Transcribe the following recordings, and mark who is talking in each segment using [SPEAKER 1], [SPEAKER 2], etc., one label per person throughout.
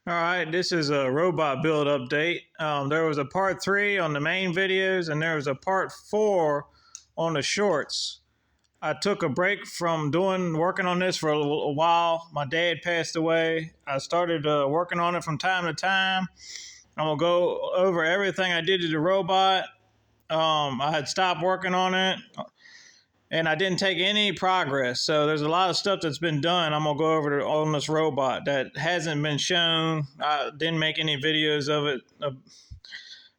[SPEAKER 1] All right, this is a robot build update. There was a part 3 on the main videos, and there was a part 4 on the shorts. I took a break from working on this for a while. My dad passed away. I started working on it from time to time. I'm gonna go over everything I did to the robot. I had stopped working on it, and I didn't take any progress. So there's a lot of stuff that's been done. I'm gonna go over on this robot that hasn't been shown. I didn't make any videos of it.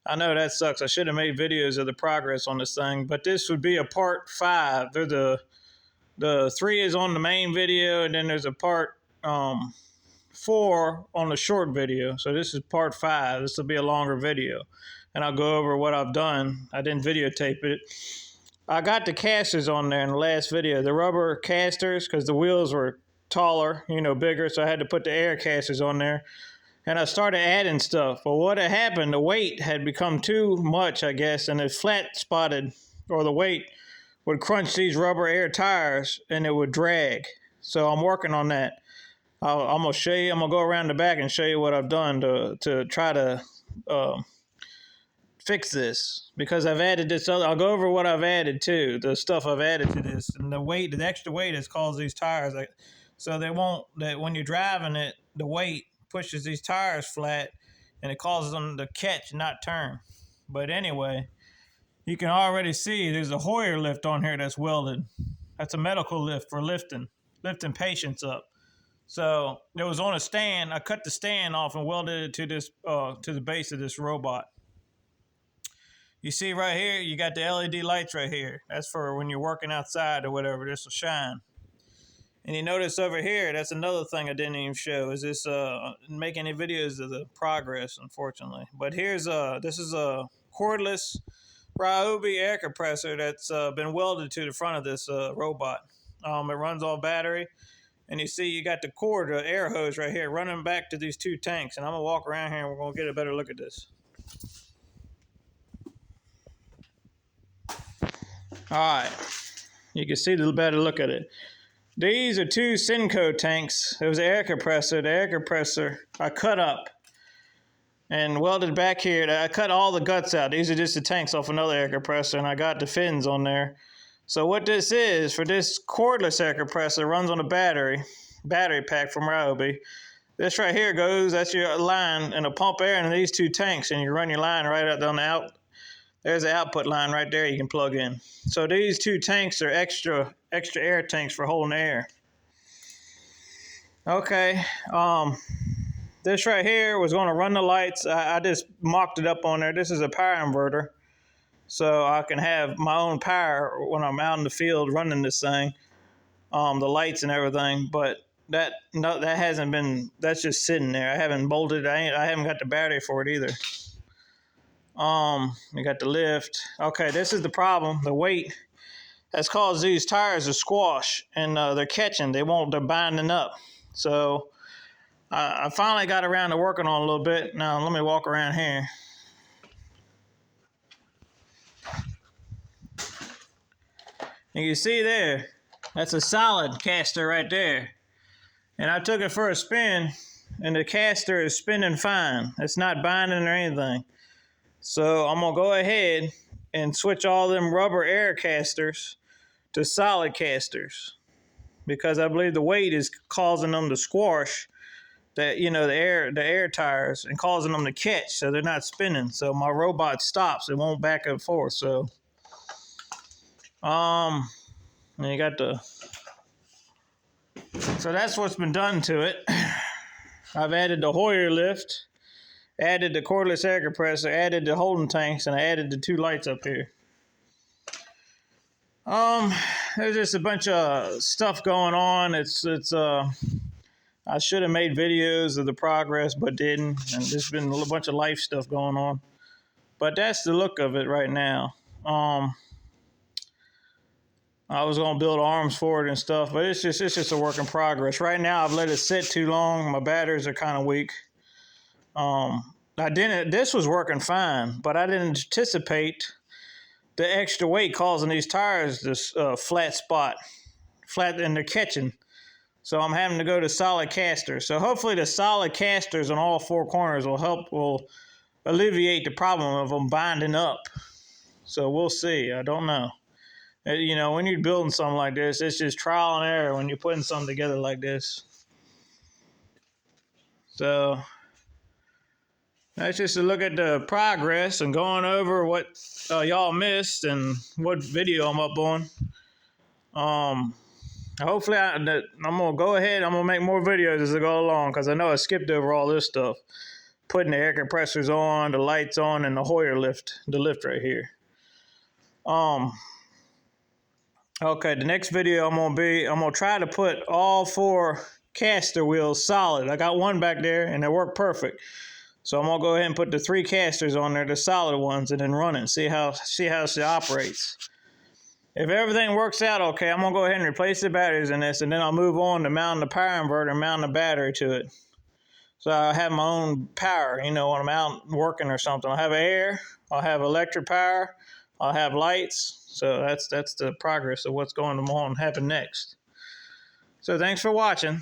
[SPEAKER 1] I know that sucks. I should have made videos of the progress on this thing, but this would be a part 5. There's the 3 is on the main video, and then there's a part 4 on the short video. So this is part 5. This will be a longer video, and I'll go over what I've done. I didn't videotape it. I got the casters on there in the last video, the rubber casters, because the wheels were taller, bigger, so I had to put the air casters on there. And I started adding stuff. But what had happened, the weight had become too much, I guess, and it flat spotted, or the weight would crunch these rubber air tires and it would drag. So I'm working on that. I'm going to show you, I'm going to go around the back and show you what I've done to try to fix this, because I've added this other. I'll go over what I've added too, the stuff I've added to this, and the extra weight has caused these tires, so that when you're driving it, the weight pushes these tires flat, and it causes them to catch, not turn. But anyway, you can already see there's a Hoyer lift on here that's welded. That's a medical lift for lifting patients up. So it was on a stand. I cut the stand off and welded it to this to the base of this robot. You see right here, you got the LED lights right here. That's for when you're working outside or whatever, this will shine. And you notice over here, that's another thing I didn't even show, is this make any videos of the progress, unfortunately. But this is a cordless Ryobi air compressor that's been welded to the front of this robot. It runs off battery. And you see you got the cord, the air hose right here, running back to these 2 tanks. And I'm going to walk around here and we're going to get a better look at this. All right, you can see a little better look at it. These are 2 Senco tanks. It was an air compressor. The air compressor I cut up and welded back here. I cut all the guts out. These are just the tanks off another air compressor, and I got the fins on there. So what this is, for this cordless air compressor, runs on a battery pack from Ryobi. This right here that's your line, and a pump air into these 2 tanks, and you run your line right out on the out. There's the output line right there you can plug in. So these 2 tanks are extra air tanks for holding air. Okay, this right here was going to run the lights. I just mocked it up on there. This is a power inverter, so I can have my own power when I'm out in the field running this thing, the lights and everything. But that hasn't been. That's just sitting there. I haven't bolted. I haven't got the battery for it either. You got the lift. Okay, this is the problem. The weight has caused these tires to squash, and they're catching. They're binding up. So I finally got around to working on it a little bit. Now let me walk around here. And you see there, that's a solid caster right there. And I took it for a spin, and the caster is spinning fine. It's not binding or anything. So I'm going to go ahead and switch all them rubber air casters to solid casters, because I believe the weight is causing them to squash the air tires and causing them to catch, so they're not spinning. So my robot stops. It won't back and forth. So and you got so that's what's been done to it. I've added the Hoyer lift, added the cordless air compressor, added the holding tanks, and I added the 2 lights up here. There's just a bunch of stuff going on. I should have made videos of the progress, but didn't. And there's been a bunch of life stuff going on. But that's the look of it right now. I was going to build arms for it and stuff, but it's just a work in progress. Right now, I've let it sit too long. My batteries are kind of weak. This was working fine, but I didn't anticipate the extra weight causing these tires this flat spot, and they're catching. So I'm having to go to solid casters. So hopefully the solid casters on all four corners will alleviate the problem of them binding up. So we'll see. I don't know. You know, when you're building something like this, it's just trial and error when you're putting something together like this. So that's just a look at the progress and going over what y'all missed and what video I'm up on. Hopefully I'm gonna go ahead. I'm gonna make more videos as I go along because I know I skipped over all this stuff. Putting the air compressors on, the lights on, and the Hoyer lift, the lift right here. Okay, the next video I'm gonna try to put all four caster wheels solid. I got one back there and they work perfect. So I'm gonna go ahead and put the 3 casters on there, the solid ones, and then run it. See how she operates. If everything works out okay, I'm gonna go ahead and replace the batteries in this, and then I'll move on to mounting the power inverter and mounting the battery to it. So I have my own power, you know, when I'm out working or something. I'll have air, I'll have electric power, I'll have lights. So that's the progress of what's going to happen next. So thanks for watching.